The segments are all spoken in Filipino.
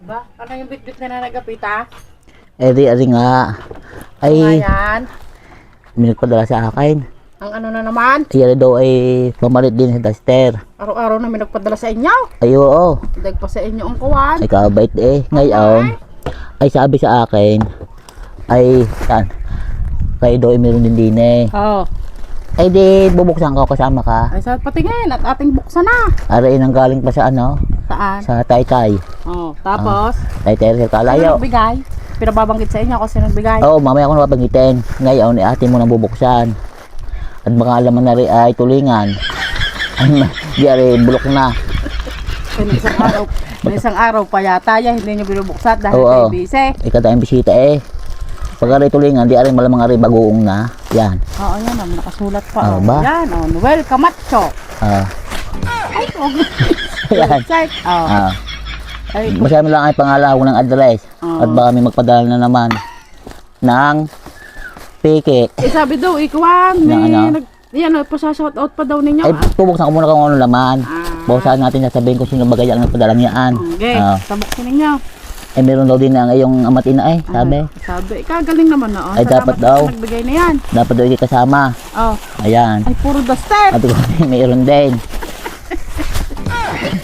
Ba, ano yung bitbit na nagapita? Eh di nga. Ay, Ayan. may nagpadala sa akin. Ang ano na naman, Yan daw ay pamalit din sa duster. araw-araw na may nagpadala sa inyo. Ay oo. Dag pa sa inyo ang kuwan. Ay kabait eh. Ngayon, ay sabi sa akin, ay, yan. Kayo daw ay meron din din eh. Oo. Ay di, bubuksan ko kasama ka. Ay sa patingin at ating buksan na. Arain ang galing pa sa ano, Saan? sa Taytay. Oh, tapos, Taytay sa sino Kalayo. nagbigay? Pinababanggit sa inyo ako sino nagbigay. Oo, mamaya ko napabangitin. Ngayon, atin mo nang bubuksan. At baka alaman na rin ay tulingan. Ay, di ari, bulok na. May isang araw pa yata yan, hindi nyo binubuksan dahil Oo. kayo busy. Ikaw tayong bisita eh. Pag ari tulingan, di ari malamang ari bagoong na. Yan. Oo, yan ang nakasulat pa. Oh, ba? Yan, oh, Noel Camacho. Ah, Ay, oh. yan. Website. Oh. Ah, Ay, masabi lang ay pangalan ng address. Oo. At baka may magpadala na naman ng peke. sabi daw, ikuan, may ano? yan, pasashoutout pa daw ninyo. Ay, pubuksan ko muna kung ano laman. Ah. Buksan natin sasabihin kung sino bagay ang nagpadala niyaan. Okay, Ah. tabuksin ninyo. Eh, meron daw din ang iyong ama't ina eh, sabi. Sabi, kagaling naman na. Oh. Ay, dapat daw. Na nagbigay na yan. Dapat daw ikasama. Oh. Ayan. Ay, puro duster. At ko mayroon din.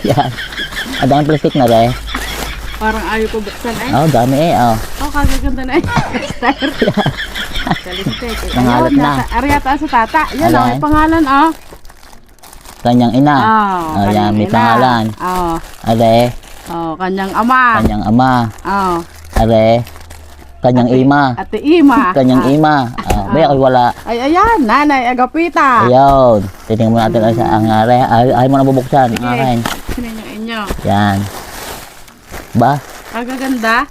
Yan. At ang plastic na rin. Parang ayaw ko buksan eh. Oh, dami eh. Oh. Oh, kagaganda na eh. Duster. Kalistek. Nangalat na. Ariata sa tata. Yan, oh, Ayan. may pangalan, oh. Kanyang ina. Oh, Ayan, may ina. pangalan. Oh. Are, Oh, kanyang ama. kanyang ama. Oh. Are, kanyang ima. Ate Ima. Kanyang ima. Oh, may ako'y wala. Ay, ayan, Nanay Agapita. Ayun. Titingnan mo natin ang are. Ay mo na bubuksan. Ang akin. Sino yung inyo? Yan. Ba? Kagaganda.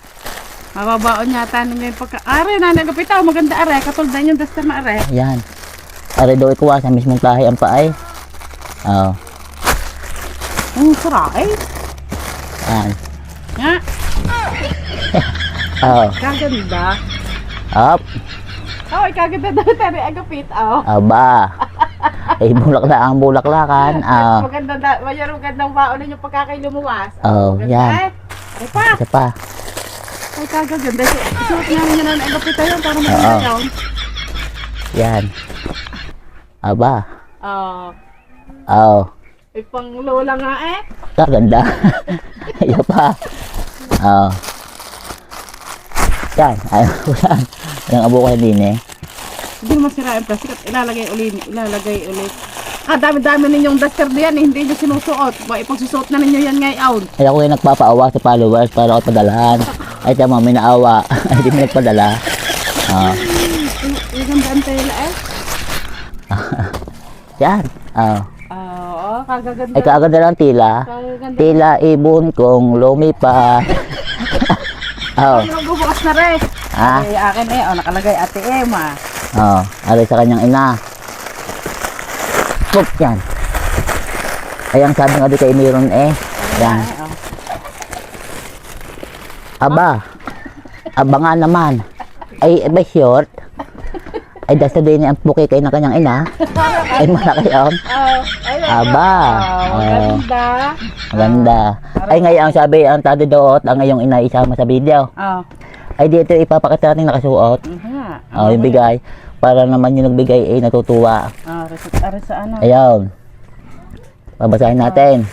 Mababaon yata ninyo yung pagka... Are, Nanay Agapita, maganda are. Katulad na yung duster na are. Yan. Are daw ikuha sa mismong tahi ang paay. Oh. Saray. Yan. Nga. Oh. Kaganda. Up. Oh, kaganda daw tayo Agapit. Oh. Aba. Eh, bulaklak ang bulaklakan. Oh. Maganda da, mayroong gandang baon ninyo pagkakay lumuwas. Oh, Maganda yan. eh. Ay pa. Isa pa. Ay, kagaganda. Suot nga ninyo na Agapit yun para maganda Oo. yun. Yan. Aba. Oh. Oh. Ay, pang lola nga eh. Kaganda. Ayaw pa. Oh. Yan. Ayaw ko yan. Ang abo ko din eh. Hindi mo masira yung plastic at ilalagay ulit. Dami-dami ninyong duster diyan eh. Hindi nyo sinusuot. Ipagsusuot na ninyo yan ngayon. Ay ako yung nagpapaawa sa followers para ako padalahan. Ay tama, may naawa. Ay di mo nagpadala. Oh. Yung gandaan tela eh. Yan. Oh. Oo, kagaganda. Ay kaagad na lang tila. Kagaganda. Tila ibon kong lumipas. Oh. Ay, magbubukas na rin. Ah. Ay, akin eh. Oh, nakalagay Ate Emma. Oh, aray sa kanyang ina. Pop yan. Ay, ang sabi nga di kay Miron eh. Yan. Ay, oh. Aba. Abangan naman. Ay, ba short? Ay, dasa din ang puki kay na kanyang ina. Ay, malaki yun. Oh, ayun. Aba. Oh, Oh, ganda. maganda. Ay, ngayon ang sabi, ang tadi doot, ang ngayong ina isama sa video. Oh. Ay, dito ipapakita natin nakasuot. Oh, yung bigay. Para naman yung nagbigay ay natutuwa. Ah, sa ano? Ayun. Babasahin natin.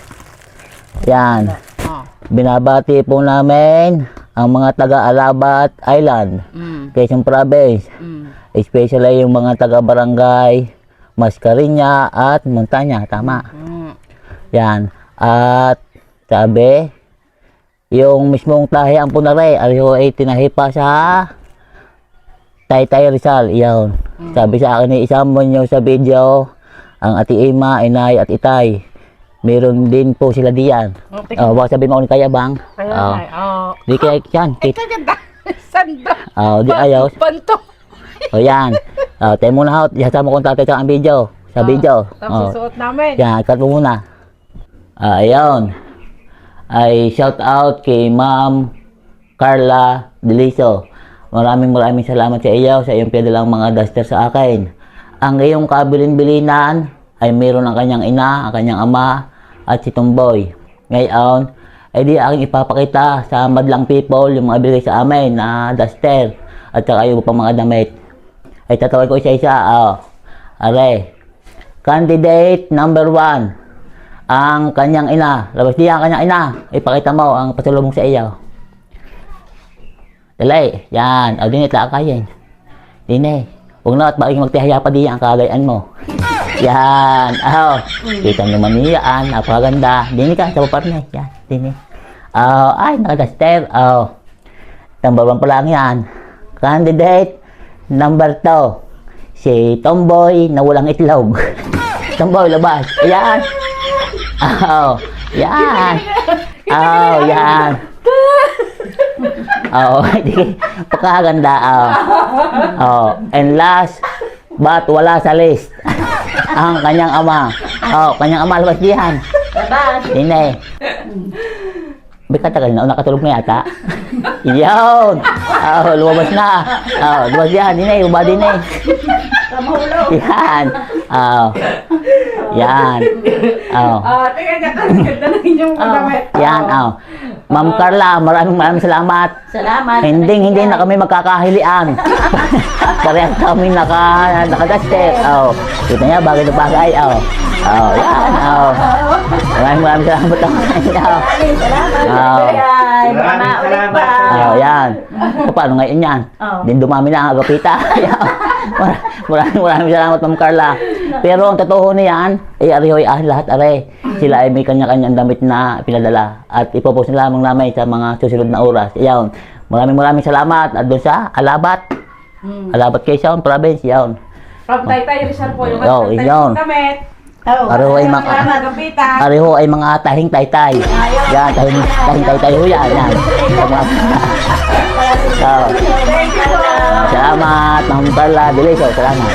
Yan. Oh. Binabati po namin ang mga taga-Alabat Island, Mm. Quezon Province. Mm. Especially yung mga taga-barangay Mascariña at Montanya. Tama. Mm. Yan. At sabi, yung mismong tahi ang punare, ariho ay tinahi pa sa Taytay Rizal. Iyon. Sabi sa akin ni isama nyo sa video ang Ate Ima, Inay at Itay. Meron din po sila diyan. Oh, Baka sabihin mo kung kaya bang? kaya Oh. ay, oh. Di kaya yan. Ay, kaganda. Sanda. Di ayaw. Panto. O yan. Tayo muna out. Isasama kong tatay sa ang video. Sa video. Tapos susuot namin. Yan, cut mo muna. Ayun. Ay shout out kay Ma'am Carla Deliso. Maraming salamat sa iyo sa iyong pinadalang mga duster sa akin. Ang iyong kabilin-bilinan ay mayroon ang kanyang ina, ang kanyang ama, at si Tumboy. Ngayon, ay di aking ipapakita sa madlang people yung mga binigay sa amin na duster at saka yung pang mga damit. Ay tatawag ko isa-isa. Are. Candidate number 1. Ang kanyang ina. Labas diyan ang kanyang ina. Ipakita mo ang pasalubong sa iyo. Dali. Yan. O, dinit lang kayin. Dine. Huwag na at bakit magtihaya pa diyan ang kagayaan mo. Yan. Kita naman niyaan. Napakaganda. Dini ka. Sa partner. Yan. Dini. Ay, naka-duster. Number 1 pa lang yan. Candidate number 2. Si Tomboy na walang itlog. Tomboy, labas. Ayan. Yan. Yan. Pagkaganda. And last, but wala sa list. Ang kanyang ama. Kanyang ama, labas diyan. Labas. Hindi. May katagal na, nakatulog na yata. Yun! Lumabas na. Lumabas yan, hindi bumaba din eh. Yan. Yan. Teka, ganda na inyong damit. Yan, Ma'am Carla, maraming salamat. Salamat. Hindi na kami magkakahilian. Parehas kami naka-duster. Kita niya, bagay na bagay. Yan. Maraming salamat ako sa inyo. Salamat. Yan. Paano ngayon yan? Din dumami na ang agapita. Maraming salamat, Ma'am Carla. Pero ang totoo niyan, arihoy lahat sila ay may kanya-kanyang damit na pinadala. At ipopost na lamang namin sa mga susunod na oras. Yan. Maraming salamat. At doon sa Alabat. Alabat Quezon Province. Yan. From Taytay Rizal po yung yun. damit. Ariho ay mga tahing taytay. Yan, tahing taytay ho yan. Salamat, Ma'am Carla Deliso. Salamat.